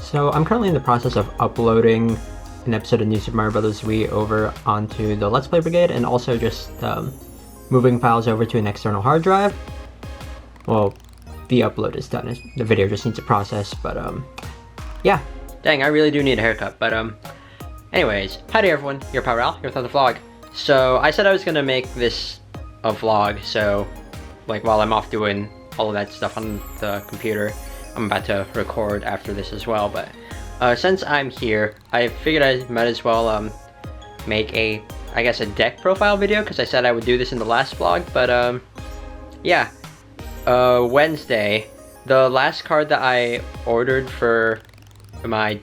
So I'm currently in the process of uploading an episode of New Super Mario Bros. Wii over onto the Let's Play Brigade, and also just moving files over to an external hard drive. Well, the upload is done. The video just needs to process, but yeah. Dang, I really do need a haircut, but anyways, howdy everyone, your Power here with another vlog. So I said I was gonna make this a vlog, so like while I'm off doing all of that stuff on the computer, I'm about to record after this as well, but since I'm here, I figured I might as well make a deck profile video, because I said I would do this in the last vlog, but yeah. Wednesday, the last card that I ordered for my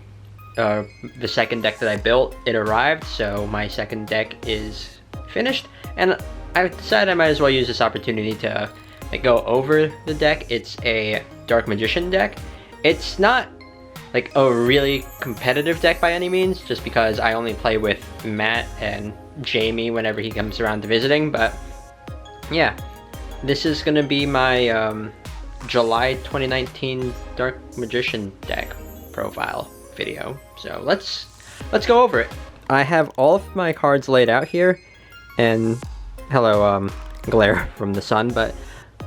the second deck that I built, it arrived, so my second deck is finished, and I decided I might as well use this opportunity to like go over the deck. It's a Dark Magician deck. It's not like a really competitive deck by any means, just because I only play with Matt and Jamie whenever he comes around to visiting, but yeah. This is gonna be my July 2019 Dark Magician deck profile video. So let's go over it. I have all of my cards laid out here, and hello glare from the sun, but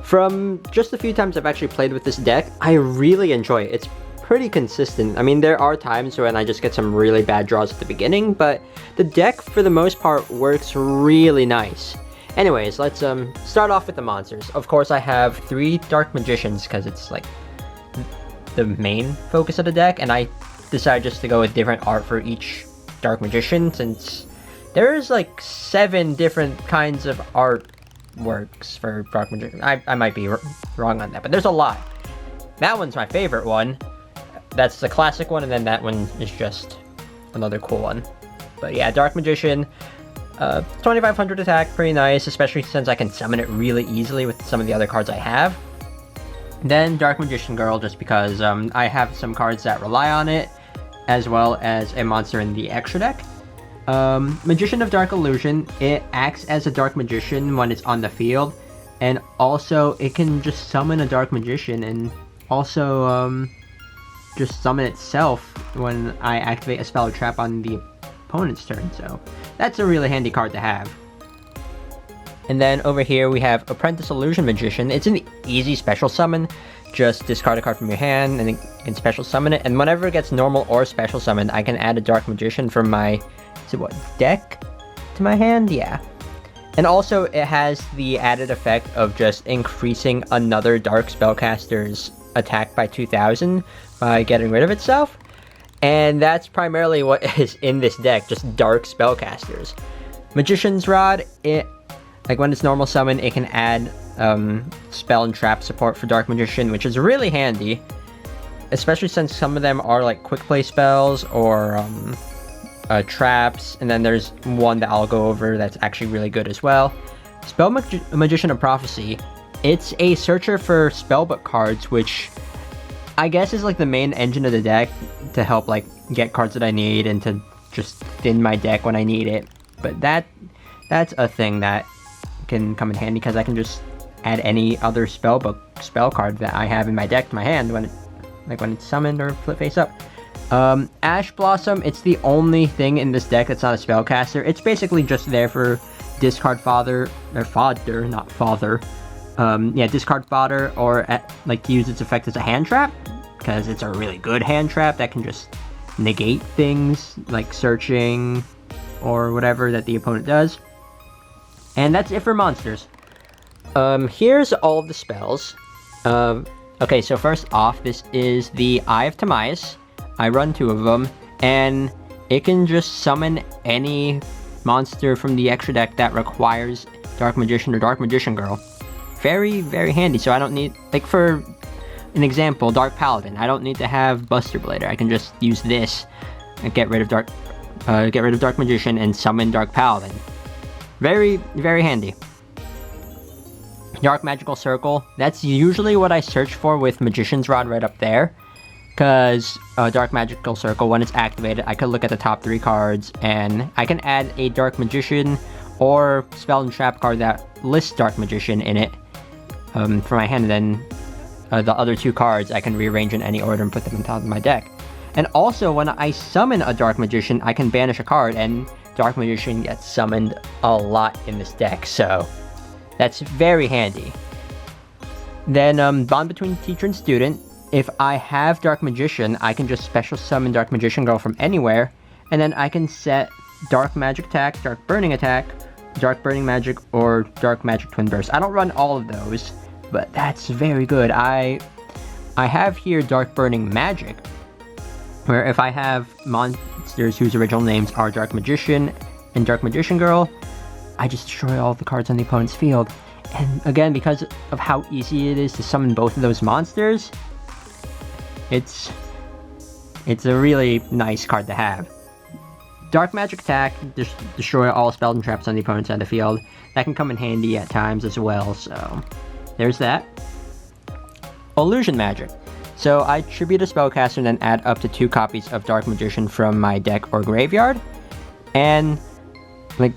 from just a few times I've actually played with this deck, I really enjoy it. It's pretty consistent. I mean, there are times when I just get some really bad draws at the beginning, but the deck for the most part works really nice. Anyways, let's start off with the monsters. Of course, I have 3 Dark Magicians because it's like the main focus of the deck, and I decided just to go with different art for each Dark Magician, since there's like 7 different kinds of artworks for Dark Magician. I might be wrong on that, but there's a lot. That one's my favorite one. That's the classic one, and then that one is just another cool one. But yeah, Dark Magician. 2500 attack, pretty nice, especially since I can summon it really easily with some of the other cards I have. Then Dark Magician Girl, just because I have some cards that rely on it, as well as a monster in the extra deck. Magician of Dark Illusion, it acts as a Dark Magician when it's on the field, and also it can just summon a Dark Magician, and also just summon itself when I activate a spell or trap on the opponent's turn, so that's a really handy card to have. And then over here we have Apprentice Illusion Magician. It's an easy special summon. Just discard a card from your hand and then special summon it, and whenever it gets normal or special summoned, I can add a Dark Magician from my deck to my hand? Yeah. And also it has the added effect of just increasing another Dark Spellcaster's attack by 2000 by getting rid of itself. And that's primarily what is in this deck, just Dark Spellcasters. Magician's Rod, like when it's normal summon, it can add spell and trap support for Dark Magician, which is really handy, especially since some of them are like quick play spells or traps, and then there's one that I'll go over that's actually really good as well. Magician of Prophecy, it's a searcher for spellbook cards, which I guess is like the main engine of the deck to help like get cards that I need and to just thin my deck when I need it. But that's a thing that can come in handy, because I can just add any other spellbook spell card that I have in my deck to my hand when it's summoned or flip face up. Ash Blossom, it's the only thing in this deck that's not a spellcaster. It's basically just there for discard fodder, not father. Yeah, discard fodder, or like to use its effect as a hand trap, because it's a really good hand trap that can just negate things like searching or whatever that the opponent does. And that's it for monsters. Here's all of the spells. Okay, so first off, this is the Eye of Timaeus. I run 2 of them, and it can just summon any monster from the extra deck that requires Dark Magician or Dark Magician Girl. Very, very handy. So I don't need, like for an example, Dark Paladin, I don't need to have Buster Blader. I can just use this and get rid of Dark Magician and summon Dark Paladin. Very, very handy. Dark Magical Circle, that's usually what I search for with Magician's Rod right up there, because Dark Magical Circle, when it's activated, I can look at the top 3 cards, and I can add a Dark Magician or Spell and Trap card that lists Dark Magician in it for my hand, and then the other 2 cards I can rearrange in any order and put them on top of my deck. And also, when I summon a Dark Magician, I can banish a card, and Dark Magician gets summoned a lot in this deck, so that's very handy. Then, Bond between teacher and student. If I have Dark Magician, I can just special summon Dark Magician Girl from anywhere, and then I can set Dark Magic Attack, Dark Burning Attack, Dark Burning Magic, or Dark Magic Twin Burst. I don't run all of those, but that's very good. I have here Dark Burning Magic, where if I have monsters whose original names are Dark Magician and Dark Magician Girl, I just destroy all the cards on the opponent's field. And again, because of how easy it is to summon both of those monsters, it's a really nice card to have. Dark Magic Attack, destroy all spells and traps on the opponent's side of the field. That can come in handy at times as well, so there's that. Illusion Magic. So I tribute a spellcaster and then add up to 2 copies of Dark Magician from my deck or graveyard. And like,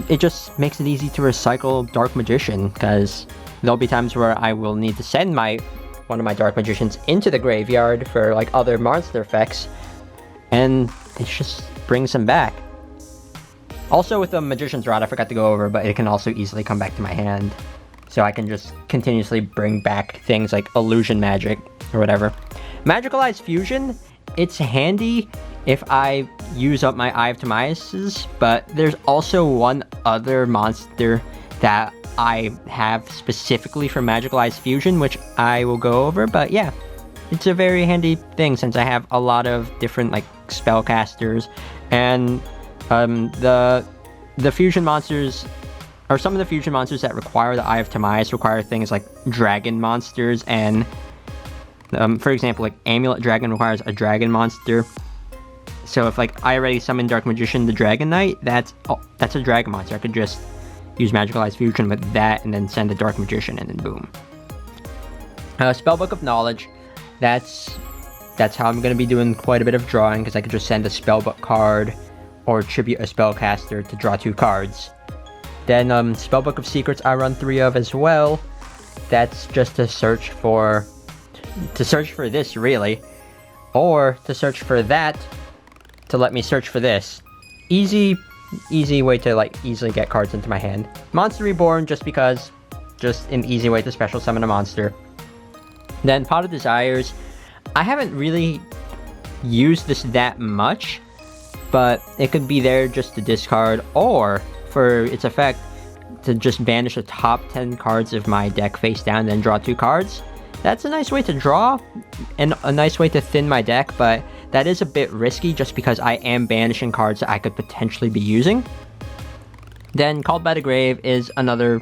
it just makes it easy to recycle Dark Magician, because there'll be times where I will need to send one of my Dark Magicians into the graveyard for like other monster effects, and it just brings them back. Also with the Magician's Rod, I forgot to go over, but it can also easily come back to my hand, so I can just continuously bring back things like Illusion Magic or whatever. Magicalized Fusion, it's handy if I use up my Eye of Timaeus, but there's also one other monster that I have specifically for Magicalized Fusion, which I will go over, but yeah, it's a very handy thing since I have a lot of different like spellcasters, and the fusion monsters, or some of the fusion monsters that require the Eye of Timaeus require things like dragon monsters, and for example, like Amulet Dragon requires a dragon monster. So if like I already summoned Dark Magician the Dragon Knight, that's a dragon monster. I could just use Magicalized Fusion with that and then send the Dark Magician and then boom. Spellbook of Knowledge, that's how I'm going to be doing quite a bit of drawing, because I could just send a Spellbook card or tribute a spellcaster to draw 2 cards. Then Spellbook of Secrets I run 3 of as well. That's just to search for this really, or to search for that to let me search for this. Easy way to like easily get cards into my hand. Monster Reborn, just because, just an easy way to special summon a monster. Then Pot of Desires, I haven't really used this that much, but it could be there just to discard, or for its effect to just banish the top 10 cards of my deck face down, then draw 2 cards. That's a nice way to draw, and a nice way to thin my deck, but that is a bit risky just because I am banishing cards that I could potentially be using. Then Called by the Grave is another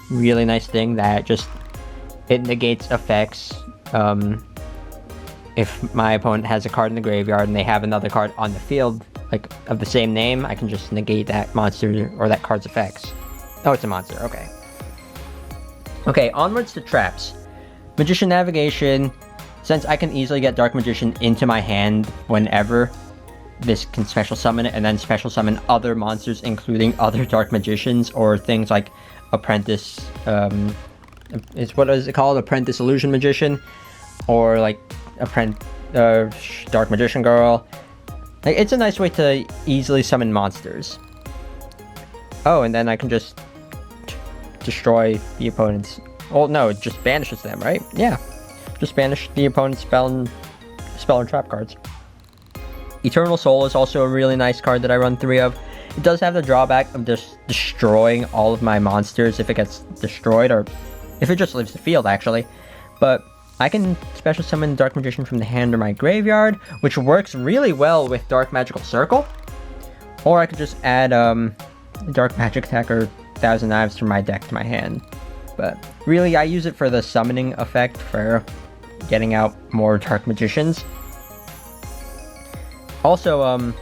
really nice thing that just, it negates effects. If my opponent has a card in the graveyard and they have another card on the field, like of the same name, I can just negate that monster or that card's effects. Oh, it's a monster, okay. Okay, onwards to traps. Magician Navigation, since I can easily get Dark Magician into my hand whenever, this can special summon it and then special summon other monsters, including other Dark Magicians or things like Apprentice, what is it called? Apprentice Illusion Magician, or like Dark Magician Girl. Like, it's a nice way to easily summon monsters. Oh, and then I can just destroy the opponent's... Well, no, it just banishes them, right? Yeah. Just banish the opponent's spell and trap cards. Eternal Soul is also a really nice card that I run 3 of. It does have the drawback of just destroying all of my monsters if it gets destroyed, or if it just leaves the field, actually. But I can special summon Dark Magician from the hand or my graveyard, which works really well with Dark Magical Circle. Or I could just add Dark Magic Attack or Thousand Knives from my deck to my hand. But really, I use it for the summoning effect, for getting out more Dark Magicians. Also,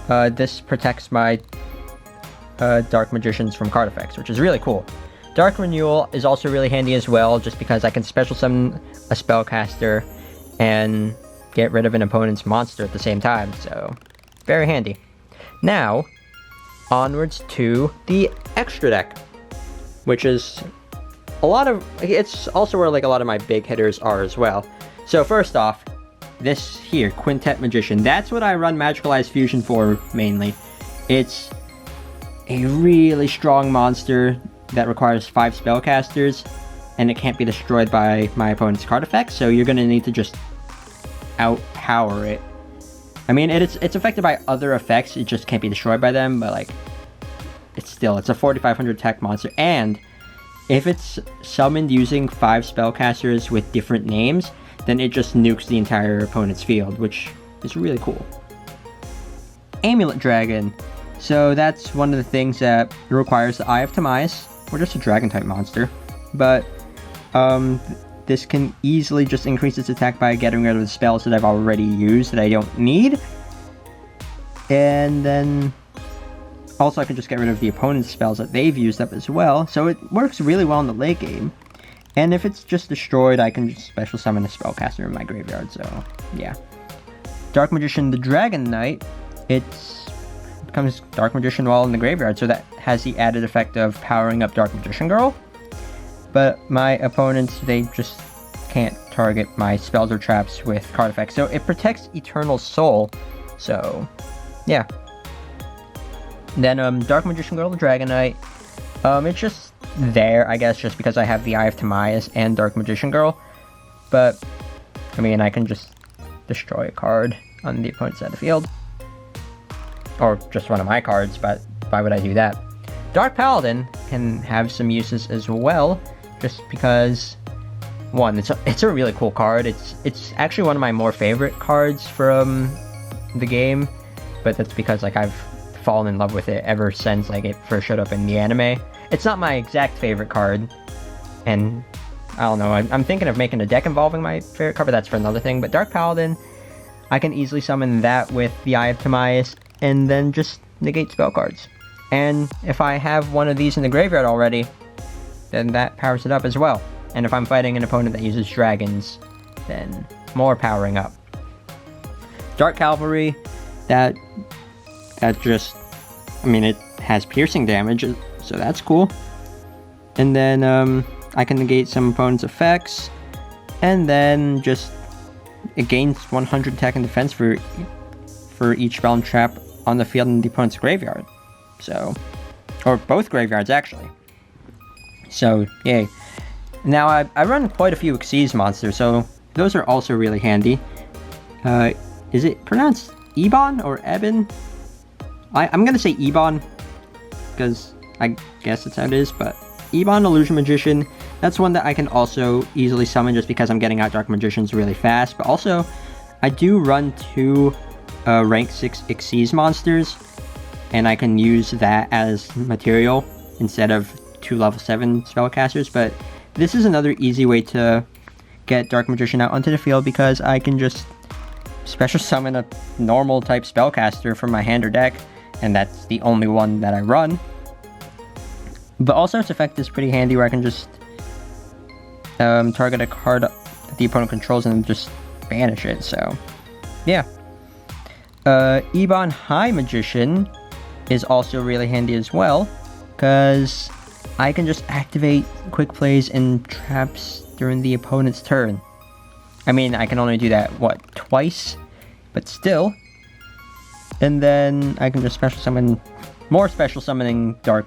this protects my Dark Magicians from card effects, which is really cool. Dark Renewal is also really handy as well, just because I can special summon a spellcaster and get rid of an opponent's monster at the same time, so very handy. Now, onwards to the extra deck, which is it's also where like a lot of my big hitters are as well. So first off, this here, Quintet Magician. That's what I run Magicalized Fusion for, mainly. It's a really strong monster that requires 5 spellcasters, and it can't be destroyed by my opponent's card effects, so you're gonna need to just outpower it. I mean, it's affected by other effects, it just can't be destroyed by them, but like, it's a 4500 attack monster, and if it's summoned using 5 spellcasters with different names, then it just nukes the entire opponent's field, which is really cool. Amulet Dragon. So that's one of the things that requires the Eye of Timaeus, or just a dragon type monster. But this can easily just increase its attack by getting rid of the spells that I've already used that I don't need. And then also I can just get rid of the opponent's spells that they've used up as well. So it works really well in the late game. And if it's just destroyed, I can just special summon a spellcaster in my graveyard, so yeah. Dark Magician the Dragon Knight, it becomes Dark Magician while in the graveyard, so that has the added effect of powering up Dark Magician Girl. But my opponents, they just can't target my spells or traps with card effects, so it protects Eternal Soul, so yeah. Then Dark Magician Girl the Dragon Knight, it's just there, I guess, just because I have the Eye of Timaeus and Dark Magician Girl. But, I mean, I can just destroy a card on the opponent's side of the field. Or just one of my cards, but why would I do that? Dark Paladin can have some uses as well, just because, one, it's a really cool card. It's actually one of my more favorite cards from the game, but that's because, like, I've fallen in love with it ever since, like, it first showed up in the anime. It's not my exact favorite card, and I don't know, I'm thinking of making a deck involving my favorite card, but that's for another thing. But Dark Paladin, I can easily summon that with the Eye of Timaeus, and then just negate spell cards. And if I have one of these in the graveyard already, then that powers it up as well. And if I'm fighting an opponent that uses dragons, then more powering up. Dark Cavalry, that just, I mean, it has piercing damage, so that's cool. And then I can negate some opponent's effects, and then just it gains 100 attack and defense for each spell and trap on the field in the opponent's graveyard. So, or both graveyards actually. So yay. Now I run quite a few Xyz monsters, so those are also really handy. Is it pronounced Ebon or Ebon? I'm gonna say Ebon, because I guess that's how it is, but Ebon Illusion Magician, that's one that I can also easily summon just because I'm getting out Dark Magicians really fast, but also I do run 2 rank 6 Xyz monsters, and I can use that as material instead of 2 level 7 spellcasters, but this is another easy way to get Dark Magician out onto the field because I can just special summon a normal type spellcaster from my hand or deck, and that's the only one that I run. But also its effect is pretty handy where I can just target a card that the opponent controls and just banish it, so yeah. Ebon High Magician is also really handy as well, because I can just activate quick plays and traps during the opponent's turn. I mean, I can only do that, twice? But still. And then I can just special summon more special summoning dark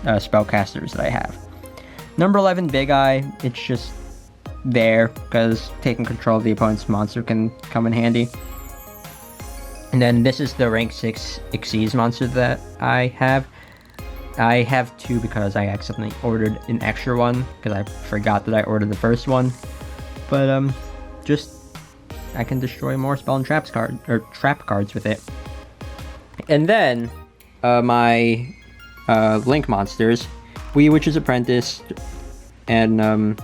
spellcasters that I have. Number 11, Big Eye. It's just there, because taking control of the opponent's monster can come in handy. And then this is the rank 6 Xyz monster that I have. I have 2 because I accidentally ordered an extra one, because I forgot that I ordered the first one. But, just, I can destroy more spell and trap cards with it. And then, my, Link monsters, Witch's Apprentice, and,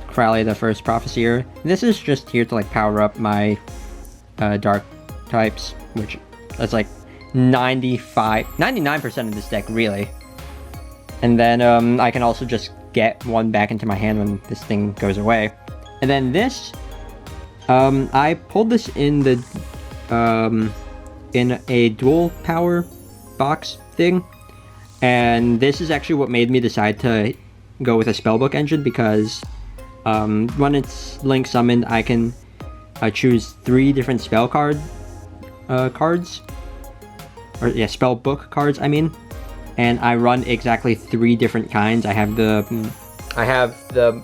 Crowley the First Prophesier. This is just here to, like, power up my, dark types, which is, like, 99% of this deck, really. And then, I can also just get one back into my hand when this thing goes away. And then this, I pulled this in the, in a dual power box thing. And this is actually what made me decide to go with a spellbook engine, because, when it's Link summoned, I can choose 3 different spell cards, or yeah, spell book cards, I mean, and I run exactly 3 different kinds. I have the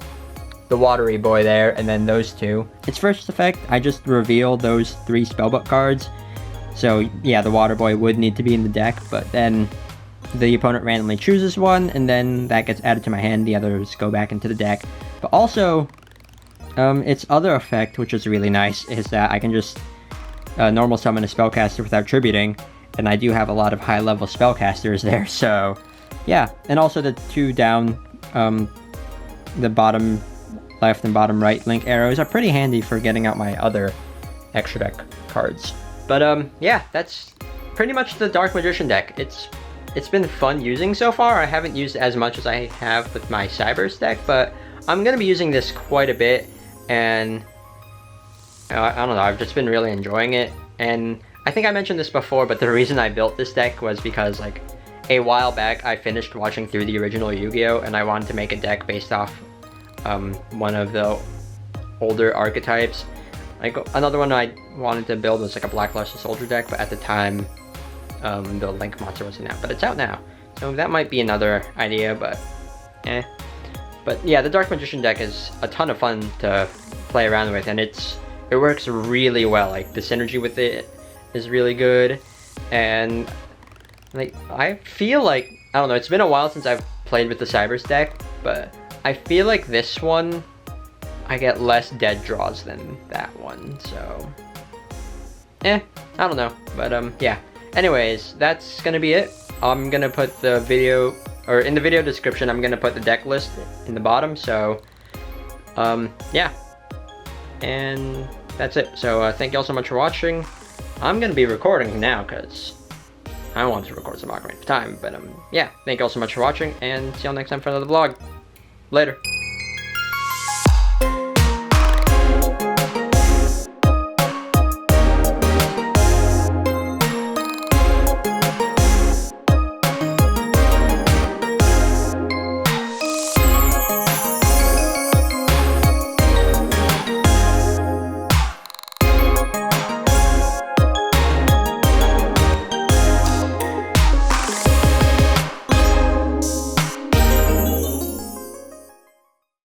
watery boy there, and then those 2. Its first effect, I just reveal those 3 spellbook cards. So yeah, the water boy would need to be in the deck, but then the opponent randomly chooses one, and then that gets added to my hand. The others go back into the deck. But also, its other effect, which is really nice, is that I can just normal summon a spellcaster without tributing, and I do have a lot of high-level spellcasters there, so yeah. And also the 2 down, the bottom left and bottom right link arrows are pretty handy for getting out my other extra deck cards. But yeah, that's pretty much the Dark Magician deck. It's been fun using so far. I haven't used as much as I have with my Cybers deck, but I'm gonna be using this quite a bit, and I don't know, I've just been really enjoying it. And I think I mentioned this before, but the reason I built this deck was because, like, a while back I finished watching through the original Yu-Gi-Oh! And I wanted to make a deck based off one of the older archetypes. Like, another one I wanted to build was like a Black Luster Soldier deck, but at the time the Link monster wasn't out, but it's out now, so that might be another idea, but But yeah, the Dark Magician deck is a ton of fun to play around with, and it works really well. Like, the synergy with it is really good, and like, I feel like, I don't know, it's been a while since I've played with the Cybers deck, but I feel like this one I get less dead draws than that one, so I don't know, but yeah. Anyways, that's gonna be it. I'm gonna put the video, or in the video description, I'm gonna put the deck list in the bottom, so yeah. And that's it. So thank you all so much for watching. I'm gonna be recording now because I want to record some Ocarina of Time, but yeah, thank you all so much for watching, and see you all next time for another vlog. Later.